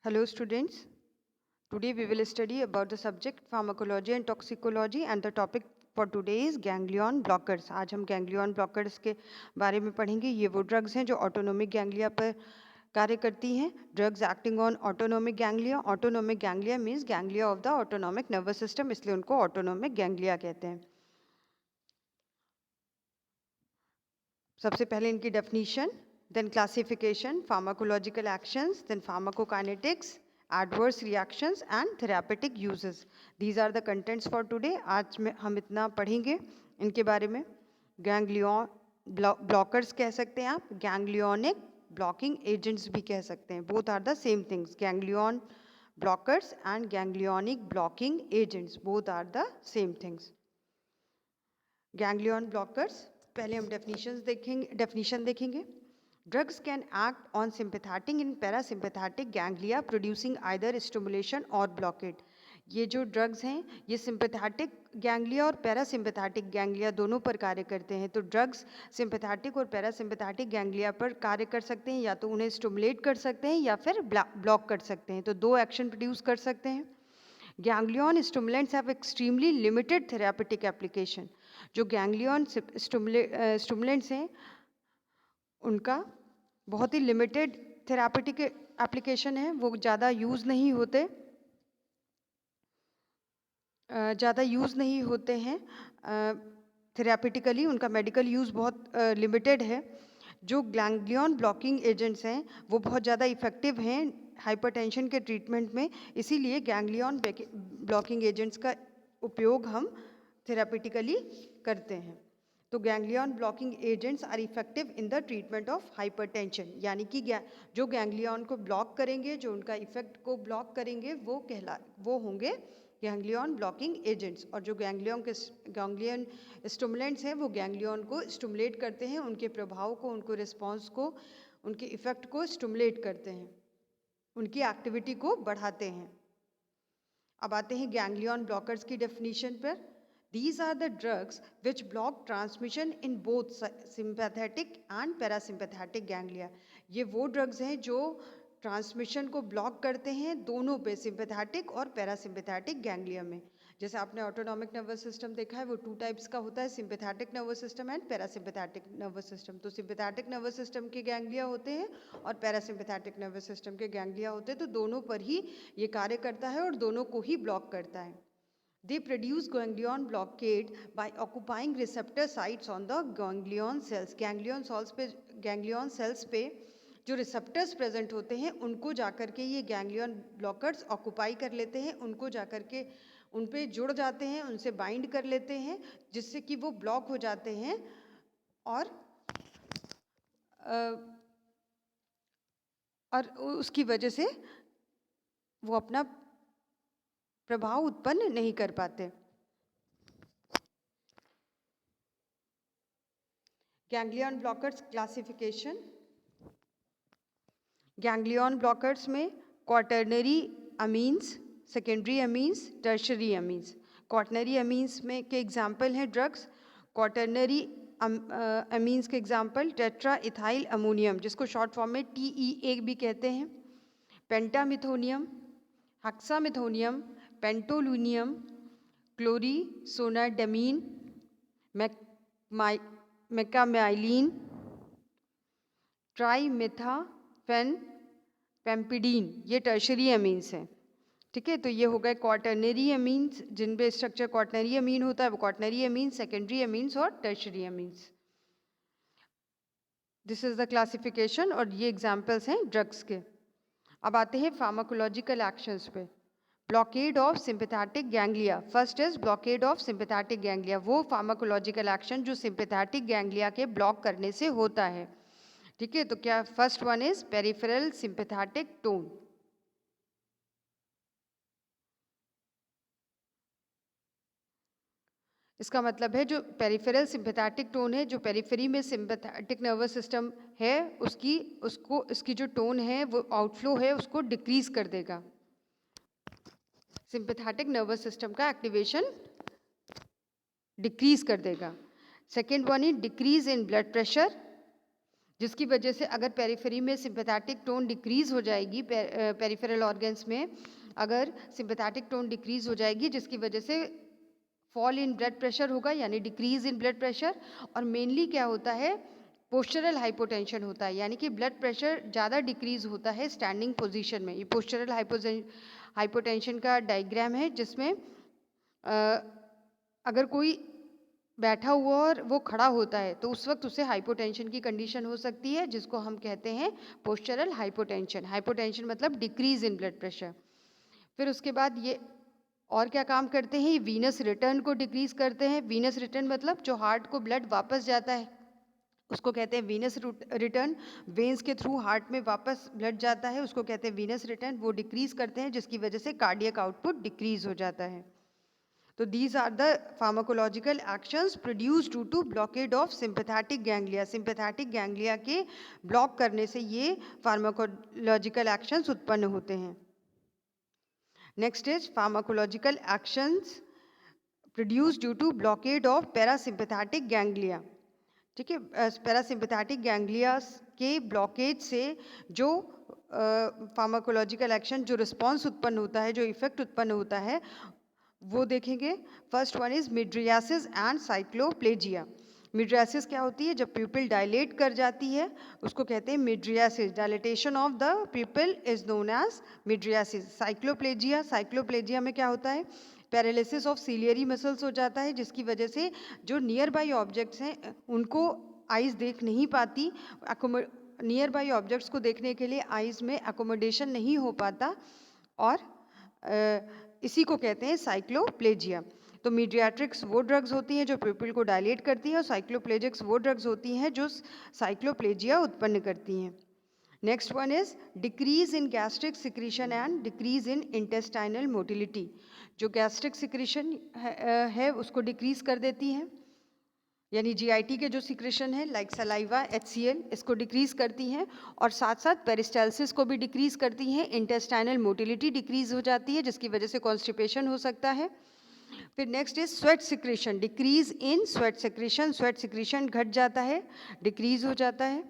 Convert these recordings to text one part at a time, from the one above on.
Hello students, today we will study about the subject pharmacology and toxicology and the topic for today is ganglion blockers. आज हम ganglion blockers के बारे में पढ़ेंगे। ये वो drugs हैं जो autonomic ganglia पर कार्य करती हैं। Drugs acting on autonomic ganglia. Autonomic ganglia means ganglia of the autonomic nervous system, इसलिए उनको autonomic ganglia कहते हैं। सबसे पहले इनकी definition, then classification, pharmacological actions, then pharmacokinetics, adverse reactions and therapeutic uses. These are the contents for today. आज में हम इतना पढ़ेंगे इनके बारे में। Ganglion blockers कह सकते हैं आप, ganglionic blocking agents भी कह सकते हैं। Both are the same things. Ganglion blockers and ganglionic blocking agents, both are the same things. Ganglion blockers, पहले हम definition देखेंगे। Drugs can act on sympathetic and parasympathetic ganglia producing either stimulation or blockade. ये जो drugs हैं ये sympathetic ganglia और parasympathetic ganglia दोनों पर कार्य करते हैं। तो ड्रग्स सिंपैथेटिक और पैरासिम्पैथेटिक गैंग्लिया पर कार्य कर सकते हैं, या तो उन्हें स्टिमुलेट कर सकते हैं या फिर ब्लॉक कर सकते हैं। तो दो एक्शन प्रोड्यूस कर सकते हैं। Ganglion stimulants have extremely limited therapeutic application. जो गैंग्लियन स्टिमुलेंट्स हैं उनका बहुत ही लिमिटेड थेरापेटिक एप्लीकेशन है, वो ज़्यादा यूज़ नहीं होते हैं थेरापेटिकली। उनका मेडिकल यूज़ बहुत लिमिटेड है। जो गैंग्लियन ब्लॉकिंग एजेंट्स हैं वो बहुत ज़्यादा इफ़ेक्टिव हैं हाइपरटेंशन के ट्रीटमेंट में, इसीलिए गैंग्लियन ब्लॉकिंग एजेंट्स का उपयोग हम थेरापेटिकली करते हैं। तो ganglion blocking agents are effective in the treatment of hypertension, यानी कि जो गैंग्लियन को ब्लॉक करेंगे, जो उनका इफेक्ट को ब्लॉक करेंगे, वो होंगे गैंग्लियन ब्लॉकिंग एजेंट्स। और जो गैंग्लियन स्टिमुलेंट्स हैं वो गैंग्लियन को स्टिमुलेट करते हैं, उनके प्रभाव को, उनको रिस्पॉन्स को, उनके इफेक्ट को स्टिमुलेट करते हैं, उनकी एक्टिविटी को बढ़ाते हैं। अब आते हैं गैंग्लियन ब्लॉकर्स की डेफिनेशन पर। These are the drugs which block transmission in both sympathetic and parasympathetic ganglia. ये वो ड्रग्स हैं जो ट्रांसमिशन को ब्लॉक करते हैं दोनों पे, सिंपैथेटिक और पैरासिम्पैथेटिक गैंग्लिया में। जैसे आपने ऑटोनॉमिक नर्वस सिस्टम देखा है, वो 2 टाइप्स का होता है, sympathetic nervous system and parasympathetic nervous system. तो सिंपैथेटिक नर्वस सिस्टम के गैंग्लिया होते हैं और पैरासिम्पैथेटिक नर्वस सिस्टम के गैंग्लिया होते हैं। तो दोनों पर ही ये कार्य करता है और दोनों को ही ब्लॉक करता है। They produce ganglion blockade by occupying receptor sites on the ganglion cells. Ganglion cells पे जो रिसेप्टर्स प्रेजेंट होते हैं उनको जाकर के ये गैंग्लियन ब्लॉकर्स ऑक्यूपाई कर लेते हैं, उनको जाकर के उन पे जुड़ जाते हैं, उनसे बाइंड कर लेते हैं, जिससे कि वो ब्लॉक हो जाते हैं और उसकी वजह से वो अपना प्रभाव उत्पन्न नहीं कर पाते। Ganglion blockers classification. Ganglion blockers में quaternary amines, secondary amines, tertiary amines. Quaternary amines में के एग्जाम्पल हैं ड्रग्स। क्वाटर्नरी अमीन्स के एग्जाम्पल टेट्रा इथाइल अमोनियम, जिसको शॉर्ट फॉर्म में TEA भी कहते हैं, पेंटामिथोनियम, हेक्सामिथोनियम, पेंटोलूनियम, क्लोरीसोनाडामीन, मेकामाइलिन, ट्राईमेथाफेनपेम्पिडीन, ये टर्शरी अमीन्स हैं। ठीक है, तो ये हो गए क्वाटर्नरी अमीन्स, जिनपे स्ट्रक्चर क्वाटर्नरी अमीन होता है, वो क्वाटर्नरी अमीन्स, सेकेंडरी अमीन्स और tertiary amines. This is the classification और ये एग्जाम्पल्स हैं ड्रग्स के। अब आते हैं फार्माकोलॉजिकल एक्शंस पे। Blockade of sympathetic ganglia. First is blockade of sympathetic ganglia, वो फार्माकोलॉजिकल एक्शन जो सिंपैथेटिक गैंग्लिया के ब्लॉक करने से होता है। ठीक है, तो क्या first one is peripheral sympathetic tone. इसका मतलब है जो पेरिफेरल सिंपैथेटिक टोन है, जो पेरिफेरी में सिंपैथेटिक नर्वस सिस्टम है इसकी जो टोन है वो आउटफ्लो है उसको डिक्रीज कर देगा। सिंपैथेटिक नर्वस सिस्टम का एक्टिवेशन डिक्रीज कर देगा। Second one is decrease in blood pressure. जिसकी वजह से अगर पेरिफेरी में सिंपैथेटिक टोन डिक्रीज हो जाएगी, पेरिफेरल ऑर्गन्स में अगर सिंपैथेटिक टोन डिक्रीज हो जाएगी, जिसकी वजह से फॉल इन ब्लड प्रेशर होगा, यानी डिक्रीज इन ब्लड प्रेशर। और मेनली क्या होता है, पोस्चरल हाइपोटेंशन होता है, यानी कि ब्लड प्रेशर ज़्यादा डिक्रीज होता है स्टैंडिंग पोजीशन में। ये पोस्चरल हाइपोटेंशन का डायग्राम है, जिसमें अगर कोई बैठा हुआ और वो खड़ा होता है तो उस वक्त उसे हाइपोटेंशन की कंडीशन हो सकती है, जिसको हम कहते हैं पोस्चरल हाइपोटेंशन। हाइपोटेंशन मतलब डिक्रीज इन ब्लड प्रेशर। फिर उसके बाद ये और क्या काम करते हैं, ये वीनस रिटर्न को डिक्रीज करते हैं। वीनस रिटर्न मतलब जो हार्ट को ब्लड वापस जाता है उसको कहते हैं वीनस रिटर्न। वेन्स के थ्रू हार्ट में वापस ब्लड जाता है, उसको कहते हैं वीनस रिटर्न। वो डिक्रीज करते हैं, जिसकी वजह से कार्डियक आउटपुट डिक्रीज हो जाता है। तो these are the pharmacological actions produced due to blockade of sympathetic ganglia। sympathetic ganglia के ब्लॉक करने से ये pharmacological actions उत्पन्न होते हैं। Next is pharmacological actions produced due to blockade of parasympathetic ganglia। ठीक है, पैरासिम्पैथेटिक गैंग्लिया के ब्लॉकेज से जो फार्माकोलॉजिकल एक्शन, जो रिस्पॉन्स उत्पन्न होता है, जो इफेक्ट उत्पन्न होता है, वो देखेंगे। First one is mydriasis and cycloplegia. Mydriasis क्या होती है, जब प्यूपिल डायलेट कर जाती है उसको कहते हैं mydriasis. Dilatation of the pupil is known as mydriasis. Cycloplegia, cycloplegia में क्या होता है, पैरालिसिस ऑफ सीलियरी मसल्स हो जाता है, जिसकी वजह से जो नियर बाई ऑब्जेक्ट्स हैं उनको आइज़ देख नहीं पाती। नियर बाई ऑब्जेक्ट्स को देखने के लिए आइज़ में अकोमोडेशन नहीं हो पाता, और इसी को कहते हैं साइक्लोप्लेजिया। तो मीडियाट्रिक्स वो ड्रग्स होती हैं जो प्यूपिल को डायलेट करती हैं, और साइक्लोप्लेजिक्स वो ड्रग्स होती हैं जो साइक्लोप्लेजिया उत्पन्न करती हैं। Next one is decrease in gastric secretion and decrease in intestinal motility. जो गैस्ट्रिक सिक्रीशन है उसको डिक्रीज कर देती हैं, यानी जीआईटी के जो सिक्रेशन है लाइक सलाइवा, एचसीएल, इसको डिक्रीज करती हैं, और साथ साथ पेरिस्टाल्सिस को भी डिक्रीज करती हैं। इंटेस्टाइनल मोटिलिटी डिक्रीज हो जाती है, जिसकी वजह से कॉन्स्टिपेशन हो सकता है। फिर next is sweat secretion, decrease in sweat secretion. Sweat secretion घट जाता है, डिक्रीज हो जाता है।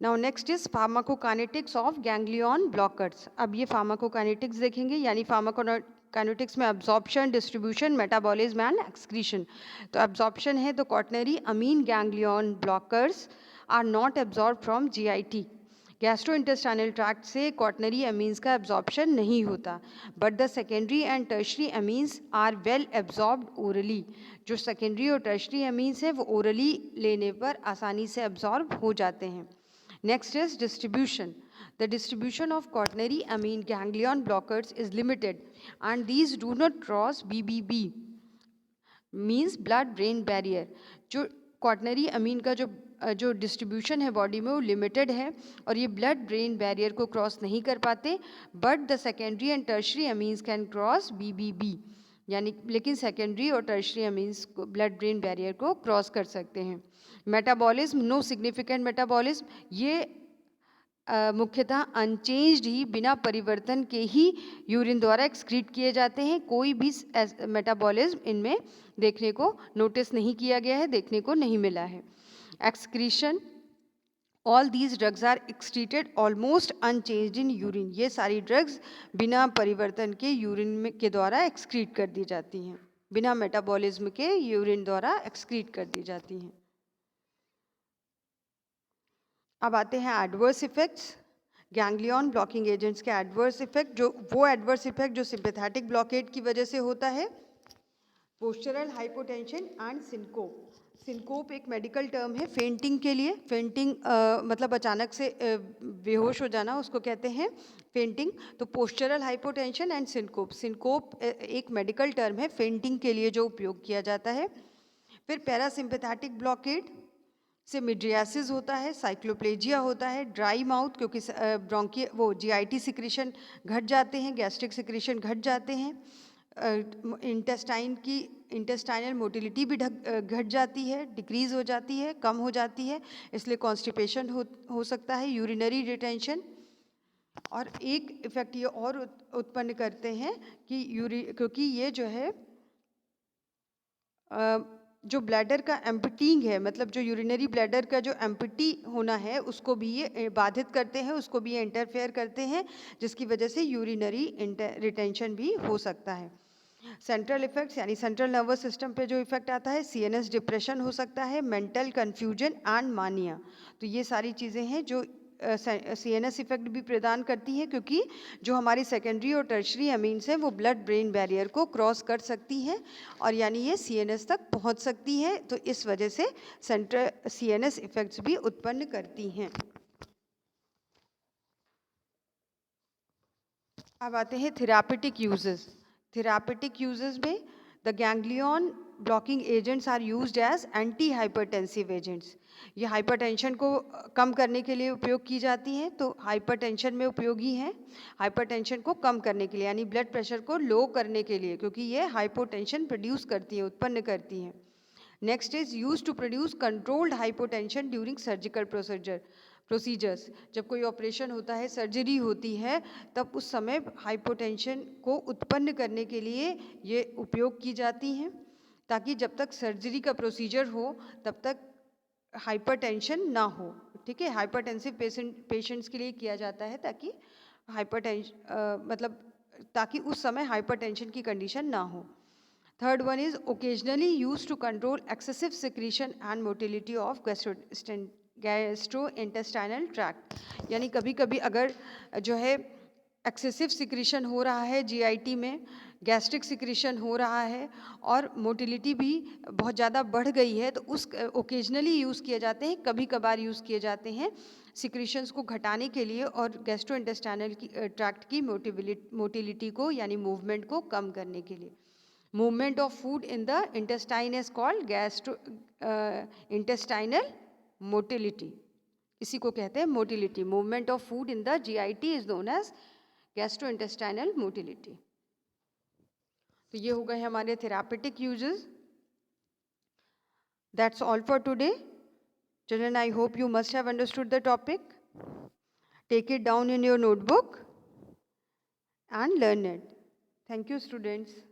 Now next is pharmacokinetics of ganglion blockers. अब ये फार्माकोकाइनेटिक्स देखेंगे, यानी फार्माकोकाइनेटिक्स में absorption, distribution, metabolism and excretion. तो अब्जॉर्प्शन है, तो quaternary amine ganglion blockers are not absorb from GIT. Gastrointestinal tract से क्वाटरनरी अमीन्स का एब्जॉर्प्शन नहीं होता, but the secondary and tertiary amines are well absorbed orally. जो secondary और tertiary amines हैं वो ओरली लेने पर आसानी से एब्जॉर्ब हो जाते हैं। Next is distribution. The distribution of quaternary amine ganglion blockers is limited, and these do not cross BBB, means blood brain barrier. जो क्वाटनरी अमीन का जो डिस्ट्रीब्यूशन है बॉडी में वो लिमिटेड है, और ये ब्लड ब्रेन बैरियर को क्रॉस नहीं कर पाते, but the secondary and tertiary amines can cross BBB, यानी लेकिन सेकेंडरी और tertiary amines blood brain barrier को क्रॉस कर सकते हैं। मेटाबॉलिज्म, नो सिग्निफिकेंट मेटाबॉलिज्म, ये मुख्यतः अनचेंज्ड ही, बिना परिवर्तन के ही यूरिन द्वारा एक्सक्रीट किए जाते हैं। कोई भी मेटाबॉलिज्म इनमें देखने को नोटिस नहीं किया गया है, देखने को नहीं मिला है। Excretion, all these drugs are excreted almost unchanged in urine. ये सारी ड्रग्स बिना परिवर्तन के यूरिन में के द्वारा एक्सक्रीट कर दी जाती हैं, बिना मेटाबॉलिज्म के यूरिन द्वारा एक्सक्रीट कर दी जाती हैं। अब आते हैं adverse effects, ganglion blocking agents के एडवर्स इफेक्ट। जो वो एडवर्स इफेक्ट जो सिंपैथेटिक ब्लॉकेड की वजह से होता है, postural hypotension and syncope. Syncope एक मेडिकल टर्म है फेंटिंग के लिए। फेंटिंग मतलब अचानक से बेहोश हो जाना, उसको कहते हैं फेंटिंग। तो postural hypotension and syncope, syncope एक मेडिकल टर्म है फेंटिंग के लिए जो उपयोग किया जाता है। फिर पैरासिम्पैथेटिक ब्लॉकेड से मिड्रियासिस होता है, साइक्लोप्लेजिया होता है, ड्राई माउथ क्योंकि ब्रोंकी वो जीआईटी सिक्रीशन घट जाते हैं, गैस्ट्रिक सिक्रीशन घट जाते हैं, इंटेस्टाइनल मोटिलिटी भी घट जाती है, डिक्रीज हो जाती है, कम हो जाती है, इसलिए कॉन्स्टिपेशन हो सकता है, यूरिनरी रिटेंशन। और एक इफेक्ट ये और उत्पन्न करते हैं कि क्योंकि ये जो है जो ब्लैडर का एम्पटिंग है, मतलब जो यूरिनरी ब्लैडर का जो एम्पटी होना है, उसको भी ये बाधित करते हैं, उसको भी ये इंटरफेयर करते हैं, जिसकी वजह से यूरिनरी रिटेंशन भी हो सकता है। सेंट्रल इफेक्ट्स यानी सेंट्रल नर्वस सिस्टम पे जो इफेक्ट आता है, सीएनएस डिप्रेशन हो सकता है, मेंटल कंफ्यूजन एंड मानिया। तो ये सारी चीज़ें हैं जो सीएनएस इफेक्ट भी प्रदान करती हैं, क्योंकि जो हमारी सेकेंडरी और टर्शरी अमीन्स हैं वो ब्लड ब्रेन बैरियर को क्रॉस कर सकती हैं और यानी ये सीएनएस तक पहुंच सकती है। तो इस वजह से सेंट्रल सीएनएस इफेक्ट्स भी उत्पन्न करती हैं। अब आते हैं थेरापेटिक यूजेस। थेरापेटिक यूजेस में the ganglion blocking agents are used as anti hypertensive agents. ये हाइपरटेंशन को कम करने के लिए उपयोग की जाती हैं, तो हाइपरटेंशन में उपयोगी हैं। हाइपरटेंशन को कम करने के लिए यानी ब्लड प्रेशर को लो करने के लिए, क्योंकि ये हाइपोटेंशन प्रोड्यूस करती है, उत्पन्न करती हैं। Next is use to produce controlled hypotension during surgical procedures. जब कोई ऑपरेशन होता है, सर्जरी होती है, तब उस समय हाइपोटेंशन को उत्पन्न करने के लिए ये उपयोग की जाती हैं, ताकि जब तक सर्जरी का प्रोसीजर हो तब तक हाइपरटेंशन ना हो। ठीक है, हाइपरटेंसिव पेशेंट्स के लिए किया जाता है, ताकि मतलब ताकि उस समय हाइपरटेंशन की कंडीशन ना हो। Third one is occasionally used to control excessive secretion and motility of gastrointestinal tract। यानी कभी कभी अगर जो है एक्सेसिव सिक्रीशन हो रहा है जीआईटी में, गैस्ट्रिक सिक्रीशन हो रहा है और मोटिलिटी भी बहुत ज़्यादा बढ़ गई है, तो उस ओकेजनली यूज़ किए जाते हैं, कभी कभार यूज़ किए जाते हैं सिक्रीशंस को घटाने के लिए और गैस्ट्रोइंटेस्टाइनल की ट्रैक्ट की मोटिलिटी को यानी मूवमेंट को कम करने के लिए। Movement of food in the intestine is called intestinal motility। इसी को कहते हैं motility. Movement of food in the GIT is known as gastrointestinal motility। तो ये हो गए हमारे therapeutic uses। That's all for today. Children, I hope you must have understood the topic. Take it down in your notebook and learn it. Thank you, students.